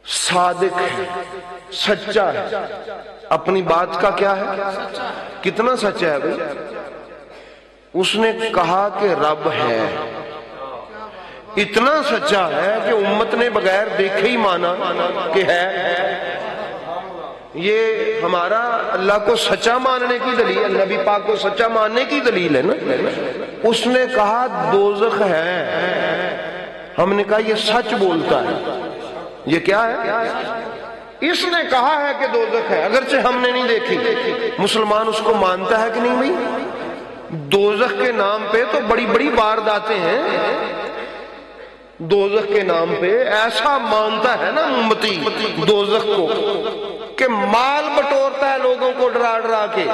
صادق ہے، سچا ہے، اپنی بات کا کیا ہے؟ کتنا سچا ہے بھائی؟ اس نے کہا کہ رب ہے، اتنا سچا ہے کہ امت نے بغیر دیکھے ہی مانا کہ ہے۔ یہ ہمارا اللہ کو سچا ماننے کی دلیل، نبی پاک کو سچا ماننے کی دلیل ہے نا۔ اس نے کہا دوزخ ہے، ہم نے کہا یہ سچ بولتا ہے، یہ کیا ہے؟ اس نے کہا ہے کہ دوزخ ہے، اگرچہ ہم نے نہیں دیکھی۔ مسلمان اس کو مانتا ہے کہ نہیں بھائی؟ دوزخ کے نام پہ تو بڑی بڑی وارداتیں ہیں، دوزخ کے نام پہ ایسا مانتا ہے نا امتی دوزخ کو کہ مال بٹورتا ہے لوگوں کو ڈرا ڈرا کے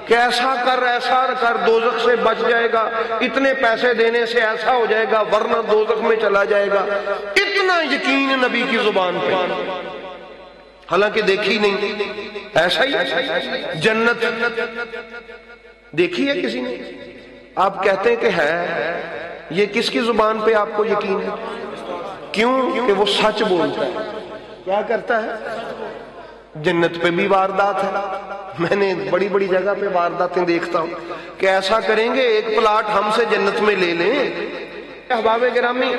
کہ ایسا کر دوزخ سے بچ جائے گا، اتنے پیسے دینے سے ایسا ہو جائے گا ورنہ دوزخ میں چلا جائے گا۔ اتنا یقین نبی کی زبان پہ، حالانکہ دیکھی نہیں۔ ایسا ہی جنت دیکھی ہے کسی نے؟ آپ کہتے ہیں کہ ہے، یہ کس کی زبان پہ آپ کو یقین ہے؟ کیوں کہ وہ سچ بولتا ہے۔ کیا کرتا ہے؟ جنت پہ بھی واردات ہے، میں نے بڑی بڑی جگہ پہ وارداتیں دیکھتا ہوں کہ ایسا کریں گے ایک پلاٹ ہم سے جنت میں لے لیں۔ احباب گرامی،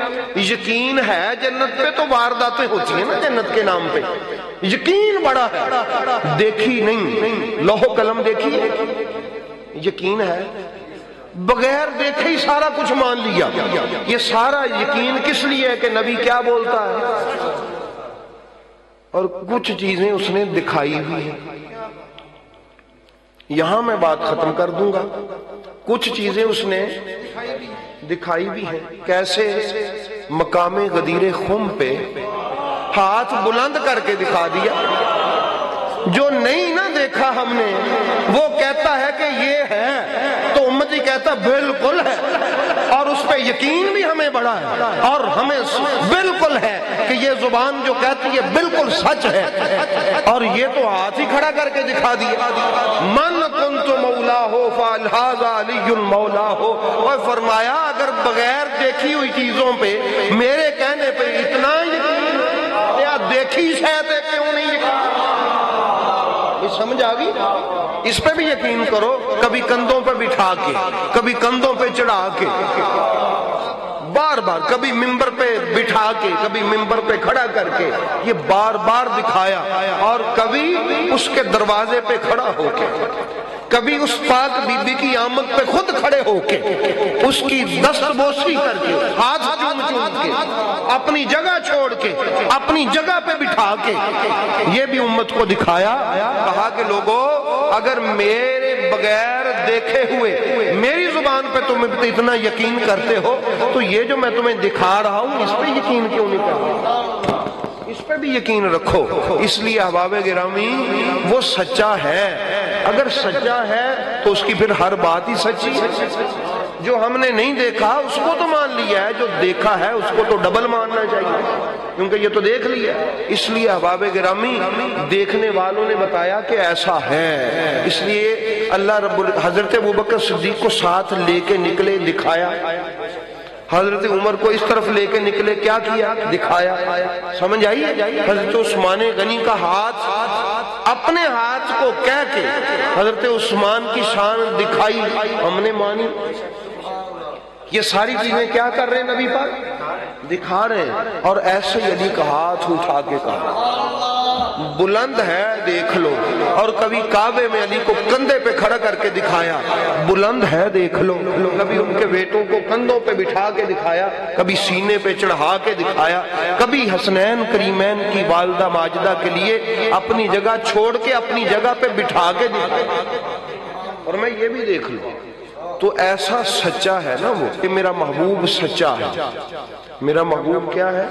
یقین ہے جنت پہ تو وارداتیں ہوتی ہیں نا جنت کے نام پہ، یقین بڑا ہے، دیکھی نہیں، لوح قلم دیکھی ہے، یقین ہے، بغیر دیکھے ہی سارا کچھ مان لیا۔ یہ سارا یقین کس لیے ہے کہ نبی کیا بولتا ہے، اور کچھ چیزیں اس نے دکھائی بھی ہیں۔ یہاں میں بات ختم کر دوں گا، کچھ چیزیں اس نے دکھائی بھی ہیں۔ کیسے؟ مقام غدیر خم پہ ہاتھ بلند کر کے دکھا دیا، جو نہیں نہ دیکھا ہم نے وہ کہتا ہے کہ یہ ہے، تو امتی کہتا بالکل ہے، اور اس پہ یقین بھی ہمیں بڑا ہے، اور ہمیں بالکل ہے کہ یہ زبان جو کہتی ہے بالکل سچ ہے، اور یہ تو ہاتھ ہی کھڑا کر کے دکھا دیا۔ من کنت مولا ہو فالحاظ علی مولا ہو، اور فرمایا اگر بغیر دیکھی ہوئی چیزوں پہ میرے کہنے پہ اتنا یقین ہے، یا دیکھی شاید ہے کیوں نہیں یقین؟ سمجھ آ گئی؟ اس پہ بھی یقین کرو، کبھی کندھوں پہ بٹھا کے، کبھی کندھوں پہ چڑھا کے، بار بار، کبھی ممبر پہ بٹھا کے، کبھی ممبر پہ کھڑا کر کے، یہ بار بار دکھایا، اور کبھی اس کے دروازے پہ کھڑا ہو کے، کبھی اس پاک بی بی کی آمد پہ خود کھڑے ہو کے، اس کی دست بوسی کر کے، ہاتھ چوم چوم کے، اپنی جگہ چھوڑ کے، اپنی جگہ پہ بٹھا کے، یہ بھی امت کو دکھایا۔ کہا کہ لوگوں اگر میرے بغیر دیکھے ہوئے میری زبان پہ تم اتنا یقین کرتے ہو تو یہ جو میں تمہیں دکھا رہا ہوں اس پہ یقین کیوں نہیں کرتے؟ اس پہ بھی یقین رکھو۔ اس لیے احباب گرامی وہ سچا ہے، اگر سچا ہے تو اس کی پھر ہر بات ہی سچی ہے۔ جو ہم نے نہیں دیکھا اس کو تو مان لیا ہے، جو دیکھا ہے اس کو تو ڈبل ماننا چاہیے، کیونکہ یہ تو دیکھ لیا۔ اس لیے احباب گرامی دیکھنے والوں نے بتایا کہ ایسا ہے، اس لیے اللہ رب حضرت ابوبکر صدیق کو ساتھ لے کے نکلے، دکھایا۔ حضرت عمر کو اس طرف لے کے نکلے، کیا کیا؟ دکھایا۔ سمجھ آئی؟ حضرت عثمان غنی کا ہاتھ اپنے ہاتھ کو کہہ کے حضرت عثمان کی شان دکھائی، ہم نے مانی۔ یہ ساری چیزیں کیا کر رہے ہیں؟ نبی پاک دکھا رہے ہیں، اور ایسے علی کا ہاتھ اٹھا کے کہا بلند ہے دیکھ لو، اور کبھی کعبے میں علی کو کندھے پہ کھڑا کر کے دکھایا بلند ہے دیکھ لو، کبھی ان کے بیٹوں کو کندھوں پہ بٹھا کے دکھایا، کبھی سینے پہ چڑھا کے دکھایا، کبھی حسنین کریمین کی والدہ ماجدہ کے لیے اپنی جگہ چھوڑ کے اپنی جگہ پہ بٹھا کے دکھایا، اور میں یہ بھی دیکھ لوں۔ تو ایسا سچا ہے نا وہ کہ میرا محبوب سچا ہے، میرا محبوب کیا ہے،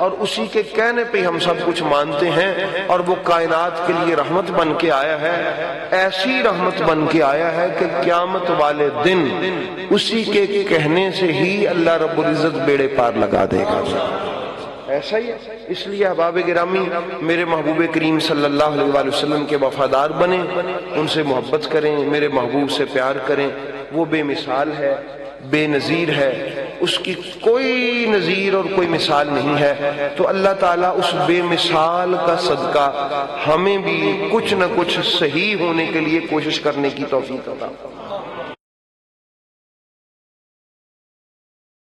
اور اسی کے کہنے پہ ہم سب کچھ مانتے ہیں، اور وہ کائنات کے لیے رحمت بن کے آیا ہے، ایسی رحمت بن کے آیا ہے کہ قیامت والے دن اسی کے کہنے سے ہی اللہ رب العزت بیڑے پار لگا دے گا۔ ایسا ہی ہے۔ اس لیے احباب گرامی میرے محبوب کریم صلی اللہ علیہ وآلہ وسلم کے وفادار بنیں، ان سے محبت کریں، میرے محبوب سے پیار کریں، وہ بے مثال ہے، بے نظیر ہے، اس کی کوئی نظیر اور کوئی مثال نہیں ہے۔ تو اللہ تعالیٰ اس بے مثال کا صدقہ ہمیں بھی کچھ نہ کچھ صحیح ہونے کے لیے کوشش کرنے کی توفیق عطا۔